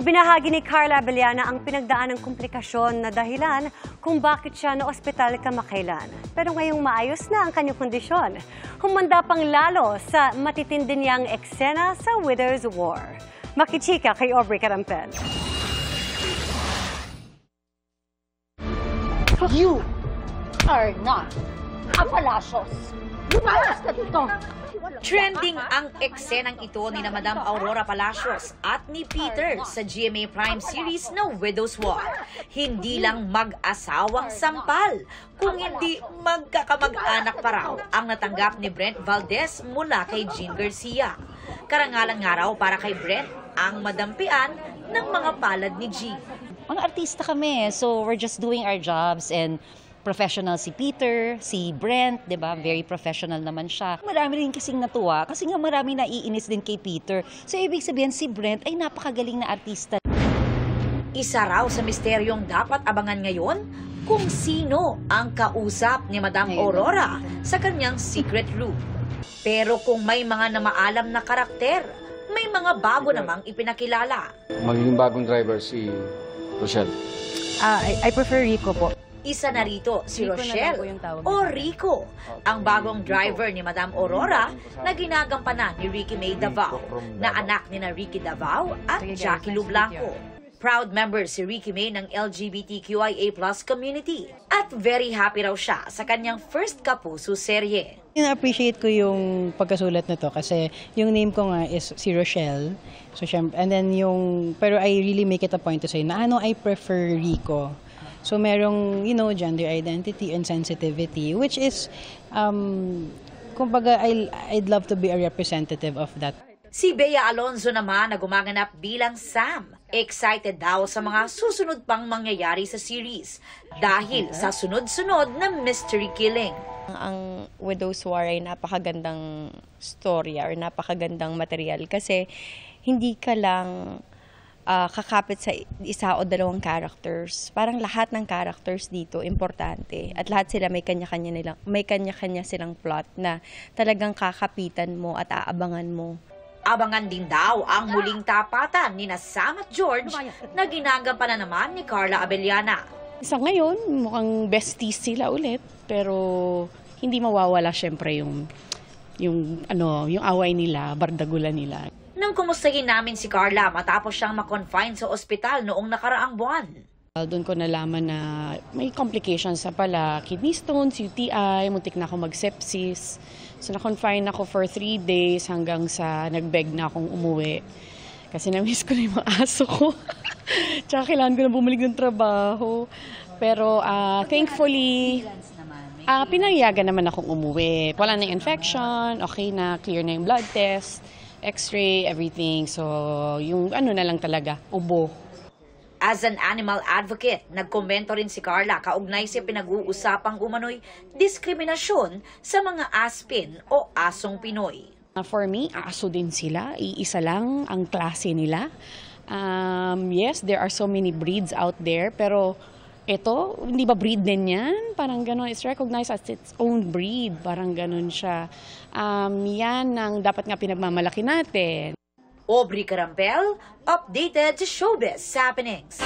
Ibinahagi ni Carla Abellana ang pinagdaan ng komplikasyon na dahilan kung bakit siya na-ospital kamakailan. Pero ngayong maayos na ang kanyang kondisyon. Humanda pang lalo sa matitindi niyang eksena sa Withers War. Makichika kay Aubrey Carampel. You are not a Palacios. Lumayas ka dito! Trending ang eksenang ito ni na Madam Aurora Palacios at ni Peter sa GMA Prime series na Widow's War. Hindi lang mag-asawang sampal, kung hindi magkakamag-anak pa raw ang natanggap ni Brent Valdez mula kay Jean Garcia. Karangalan nga raw para kay Brent ang madampian ng mga palad ni Jean. Mga artista kami, so we're just doing our jobs and professional si Peter, si Brent, 'di ba? Very professional naman siya. Marami rin kasing natuwa kasi nga marami naiinis din kay Peter. So ibig sabihin si Brent ay napakagaling na artista. Isa raw sa misteryong dapat abangan ngayon kung sino ang kausap ni Madam Aurora sa kanyang secret room. Pero kung may mga namaalam na karakter, may mga bago namang ipinakilala. Magiging bagong driver si Rochelle. I prefer Rico po. Isa na rito si Rico Rochelle o Rico, ang bagong driver ni Madam Aurora na ginagampanan ni Ricky May Davao, na anak ni na Ricky Davao at Jackie Lu Blanco. Proud member si Ricky May ng LGBTQIA+ community at very happy raw siya sa kanyang first Kapuso serye. Na-appreciate ko yung pagkasulat na to kasi yung name ko nga is si Rochelle. So, and then pero I really make it a point to say na I prefer Rico. So merong, gender identity and sensitivity, which is, kumbaga, I'd love to be a representative of that. Si Bea Alonzo naman na gumaganap bilang Sam. Excited daw sa mga susunod pang mangyayari sa series dahil sa sunod-sunod na mystery killing. Ang Widow's War ay napakagandang storya or napakagandang material kasi hindi ka lang kakapit sa isa o dalawang characters. Parang lahat ng characters dito importante at lahat sila may kanya-kanya silang plot na talagang kakapitan mo at aabangan mo. Abangan din daw ang muling tapatan ni Sam at George na ginagampanan naman ni Carla Abellana. Sa ngayon, mukhang besties sila ulit pero hindi mawawala syempre yung away nila, bardagulan nila. Nang kumustahin namin si Carla matapos siyang ma-confine sa ospital noong nakaraang buwan. Doon ko nalaman na may complications sa pala, kidney stones, UTI, muntik na ako mag-sepsis. So na-confine ako for 3 days hanggang sa nag-beg na akong umuwi. Kasi na-miss ko na yung mga aso ko. Tsaka kailangan ko na bumalik ng trabaho. Pero thankfully, pinayagan naman akong umuwi. Wala na yung infection, okay na, clear na yung blood test. X-ray, everything. So, yung na lang talaga, ubo. As an animal advocate, nagkomento rin si Carla kaugnay sa pinag-uusapang umano'y diskriminasyon sa mga aspin o asong Pinoy. For me, aso din sila. Iisa lang ang klase nila. Yes, there are so many breeds out there, pero ito, hindi ba breed din yan? Parang gano'n, it's recognized as its own breed. Parang gano'n siya. Yan ang dapat nga pinagmamalaki natin. Aubrey Carampel, updated sa Showbiz Happenings.